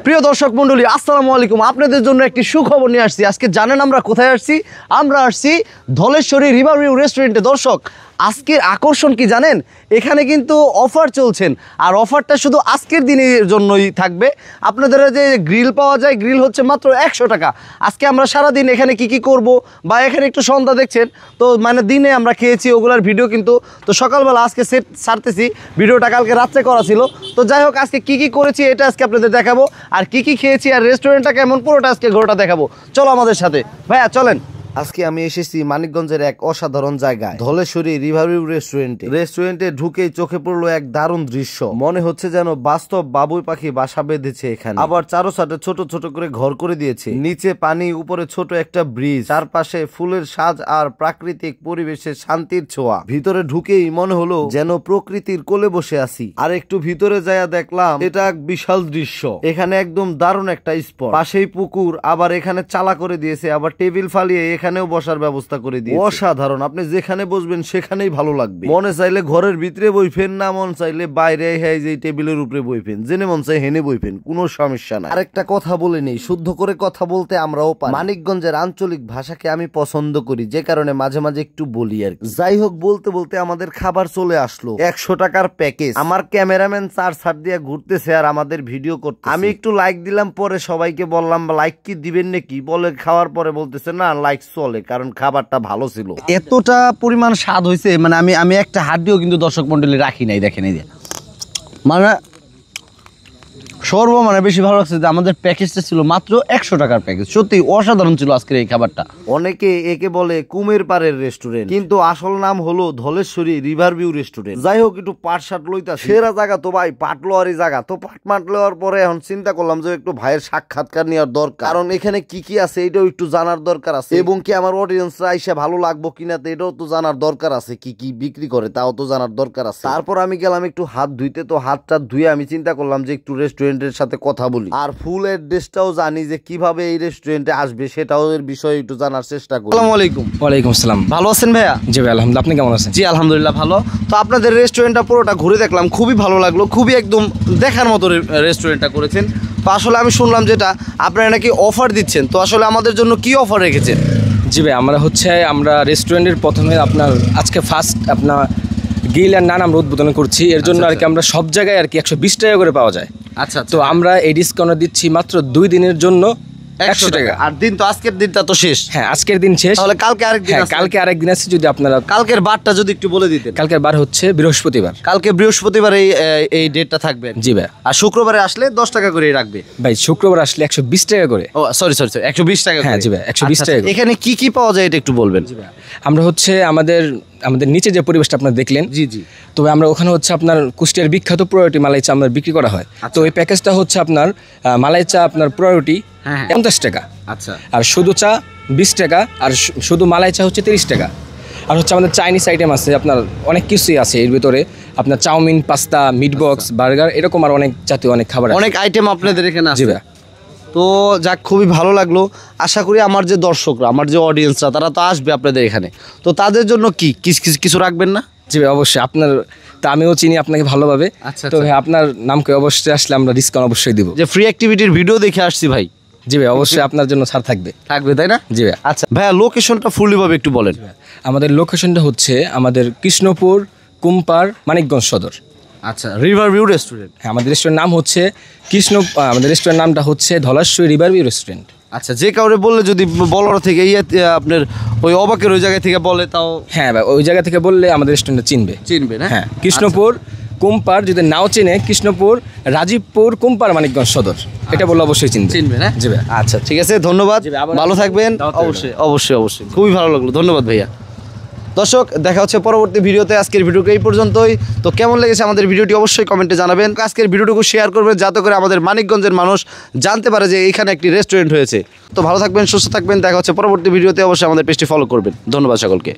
প্রিয় দর্শক মণ্ডলী, আসসালামু আলাইকুম। আপনাদের জন্য একটি সুখবর নিয়ে আসছি। আজকে জানেন আমরা কোথায় আসছি? আমরা আসছি ধলেশ্বরী রিভারভিউ রেস্টুরেন্টে। দর্শক, আজকের আকর্ষণ কি জানেন? এখানে কিন্তু অফার চলছেন, আর অফারটা শুধু আজকের দিনের জন্যই থাকবে। আপনাদের যে গ্রিল পাওয়া যায়, গ্রিল হচ্ছে মাত্র 100 টাকা। আজকে আমরা সারাদিন এখানে কি করব, বা এখানে একটু সন্ধ্যা দেখছেন তো মানে দিনে আমরা খেয়েছি ওগুলার ভিডিও কিন্তু তো সকালবেলা আজকে সেট ছাড়তেছি। ভিডিওটা কালকে রাত্রে করা ছিল। তো যাই হোক, আজকে কি করেছি এটা আজকে আপনাদের দেখাবো, আর কি খেয়েছি আর রেস্টুরেন্টটা কেমন পুরোটা আজকে ঘোরাটা দেখাবো। চলো আমাদের সাথে ভাইয়া, চলেন। আজকে আমি এসেছি মানিকগঞ্জের এক অসাধারণ জায়গায়, ধলেশ্বরী রিভারভিউ রেস্টুরেন্টে ঢুকেই চোখে পড়লো এক দারুণ দৃশ্য। মনে হচ্ছে যেন বাস্তব বাবুই পাখি বাসা বেঁধেছে এখানে। আবার চারো সাইডে ছোট ছোট করে ঘর করে দিয়েছে, নিচে পানি, উপরে ছোট একটা ব্রিজ, চারপাশে ফুলের সাজ আর প্রাকৃতিক পরিবেশে শান্তির ছোঁয়া। ভিতরে ঢুকেই মনে হলো যেন প্রকৃতির কোলে বসে আছি। আর একটু ভিতরে যাইয়া দেখলাম এটা এক বিশাল দৃশ্য। এখানে একদম দারুণ একটা স্পট, পাশেই পুকুর, আবার এখানে চালা করে দিয়েছে, আবার টেবিল ফালিয়ে এখানেও বসার ব্যবস্থা করে দিয়েছে। অসাধারণ। আপনি যেখানে বসবেন সেখানেই ভালো লাগবে। মনে চাইলে ঘরের ভিতরে বইফেন, না মন চাইলে বাইরে যে টেবিলের উপরে বইফেন, জেনে মন চাই হেনে বইফেন, কোনো সমস্যা নাই। আরেকটা কথা বলে নেই, শুদ্ধ করে কথা বলতে আমরাও পারি। মানিকগঞ্জের আঞ্চলিক ভাষাকে আমি পছন্দ করি, যে কারণে মাঝে মাঝে একটু বলি আর কি। যাই হোক, বলতে বলতে আমাদের খাবার চলে আসলো। 100 টাকার প্যাকেজ। আমার ক্যামেরাম্যান চার ছাড় দিয়ে ঘুরতেছে আর আমাদের ভিডিও করতে। আমি একটু লাইক দিলাম, পরে সবাইকে বললাম লাইক কি দিবেন নাকি, বলে খাওয়ার পরে বলতেছে না লাইক চলে, কারণ খাবারটা ভালো ছিল। এতটা পরিমাণ স্বাদ হয়েছে, মানে আমি একটা হাড্ডিও কিন্তু দর্শক মন্ডলী রাখি নাই। দেখেন এই যে, মানে মানে বেশি ভালো লাগছে যে আমাদের প্যাকেজটা ছিল মাত্র 100 টাকার প্যাকেজ। সত্যি অসাধারণ ছিল আজকের এই খাবারটা। অনেকে একে বলে কুমের পাড়ের রেস্টুরেন্ট, কিন্তু আসল নাম হলো ধলেশ্বরী রিভারভিউ রেস্টুরেন্ট। যাই হোক, একটু পাট শার্ট লইতা, সেরা জায়গা তো ভাই, পাট লোয়ারই জায়গা। তো পাট লওয়ার পরে এখন চিন্তা করলাম যে একটু ভাইয়ের সাক্ষাৎকার নেওয়ার দরকার, কারণ এখানে কি আছে এটাও একটু জানার দরকার আছে, এবং কি আমার অডিয়েন্সরা এসে ভালো লাগবো কিনা এটাও তো জানার দরকার আছে, কি বিক্রি করে তাও তো জানার দরকার আছে। তারপর আমি গেলাম একটু হাত ধুইতে। তো হাতটা ধুয়ে আমি চিন্তা করলাম যে একটু রেস্টুরেন্টের সাথে কথা বলি, আর ফুল অ্যাড্রেসটাও জানি যে কিভাবে এই রেস্টুরেন্টে আসবে, সেটাও এর বিষয়ে একটু জানার চেষ্টা করি। আসসালামু আলাইকুম। ওয়ালাইকুম আসসালাম। ভালো আছেন ভাইয়া? জি ভাই, আলহামদুলিল্লাহ। আপনি কেমন আছেন? জি আলহামদুলিল্লাহ ভালো। তো আপনাদের রেস্টুরেন্টটা পুরোটা ঘুরে দেখলাম, খুবই ভালো লাগলো, খুবই একদম দেখার মতো রেস্টুরেন্টটা করেছেন। তো আসলে আমি শুনলাম যেটা আপনারা নাকি অফার দিচ্ছেন, তো আসলে আমাদের জন্য কি অফার রেখেছেন? জি ভাই, আমরা রেস্টুরেন্টের প্রথমে আপনার আজকে ফার্স্ট আপনার গ্রিল আর নান আমরা উদ্বোধন করছি। এর জন্য আর কি আমরা সব জায়গায় আর কি 120 টাকা করে পাওয়া যায়। আচ্ছা, তো আমরা এই ডিসকাউন্ট দিচ্ছি মাত্র 2 দিনের জন্য 100 টাকা। আর দিন তো আজকের দিনটা তো শেষ। হ্যাঁ, আজকের দিন শেষ। তাহলে কালকে আরেকদিন আছে? কালকে আরেকদিন আছে। যদি আপনারা কালকের বারটা যদি একটু বলে দিতেন। কালকের বার হচ্ছে বৃহস্পতিবার। কালকে বৃহস্পতিবার এই ডেটটা থাকবে। জি ভাই। আর শুক্রবারে আসলে 10 টাকা করে রাখবে ভাই। শুক্রবার আসলে 120 টাকা করে। ও সরি 120 টাকা। হ্যাঁ জি ভাই, 120 টাকা। এখানে কি পাওয়া যায় এটা একটু বলবেন? জি ভাই, আমরা আমাদের নিচে যে পরিবেশটা আপনারা দেখলেন, জি। তবে আমরা ওখানে হচ্ছে আপনার কুষ্টিয়ার বিখ্যাত প্রায়োরিটি মালাই চা আমরা বিক্রি করা হয়। তো এই প্যাকেজটা হচ্ছে আপনার মালাই চা আপনার প্রায়োরিটি 50 টাকা। আচ্ছা। আর শুধু চা 20 টাকা, আর শুধু মালাই চা হচ্ছে 30 টাকা। আর হচ্ছে আমাদের চাইনিজ আইটেম আছে, আপনার অনেক কিছুই আছে এর ভিতরে, আপনার chow mein, pasta, meat box, burger, এরকম আর অনেক জাতীয় অনেক খাবার, অনেক আইটেম আপনাদের এখানে আছে। জি ভাই। তো যাক, খুবই ভালো লাগলো। আশা করি আমার যে দর্শকরা, আমার যে অডিয়েন্সরা, তারা তো আসবে আপনাদের এখানে, তো তাদের জন্য কিছু রাখবেন না? জি ভাই, অবশ্যই। আপনার তা আমিও চিনি আপনাকে ভালোভাবে। আচ্ছা। তো ভাই, আপনার নামকে অবশ্যই আসলে আমরা ডিসকাউন্ট অবশ্যই দিব। যে ফ্রি অ্যাক্টিভিটির ভিডিও দেখে আসছি ভাই। জি ভাই, অবশ্যই আপনার জন্য ছাড় থাকবে, তাই না? জি ভাই। আচ্ছা ভাইয়া, লোকেশনটা ফুললি ভাবে একটু বলেন। আমাদের লোকেশনটা হচ্ছে আমাদের কৃষ্ণপুর, কুম্পার, মানিকগঞ্জ সদর। আচ্ছা, রিভারভিউ রেস্টুরেন্ট। হ্যাঁ, আমাদের রেস্টুরেন্ট নাম হচ্ছে আমাদের রেস্টুরেন্ট নামটা হচ্ছে ধলেশ্বরী রিভারভিউ রেস্টুরেন্ট। আচ্ছা, যে কাউরে বললে যদি বলার থেকে আপনার ওই অবাকের ওই জায়গা থেকে বলে তাও? হ্যাঁ ভাই, ওই জায়গা থেকে বললে আমাদের রেস্টুরেন্টটা চিনবে না? হ্যাঁ, কৃষ্ণপুর, কুম্পার, যদি নাও চেনে কৃষ্ণপুর, রাজীবপুর, কুম্পার, মানিকগঞ্জ সদর, এটা বললে অবশ্যই চিনবে না? জি ভাই। আচ্ছা, ঠিক আছে, ধন্যবাদ, ভালো থাকবেন। অবশ্যই খুবই ভালো লাগলো, ধন্যবাদ ভাইয়া। দর্শক, দেখা হচ্ছে পরবর্তী ভিডিওতে। আজকের ভিডিওকে এই পর্যন্তই। তো কেমন লেগেছে আমাদের ভিডিওটি অবশ্যই কমেন্টে জানাবেন। আজকের ভিডিওটুকু শেয়ার করবেন, যাতে করে আমাদের মানিকগঞ্জের মানুষ জানতে পারে যে এইখানে একটি রেস্টুরেন্ট হয়েছে। তো ভালো থাকবেন, সুস্থ থাকবেন, দেখা হচ্ছে পরবর্তী ভিডিওতে। অবশ্যই আমাদের পেজটি ফলো করবেন। ধন্যবাদ সকলকে।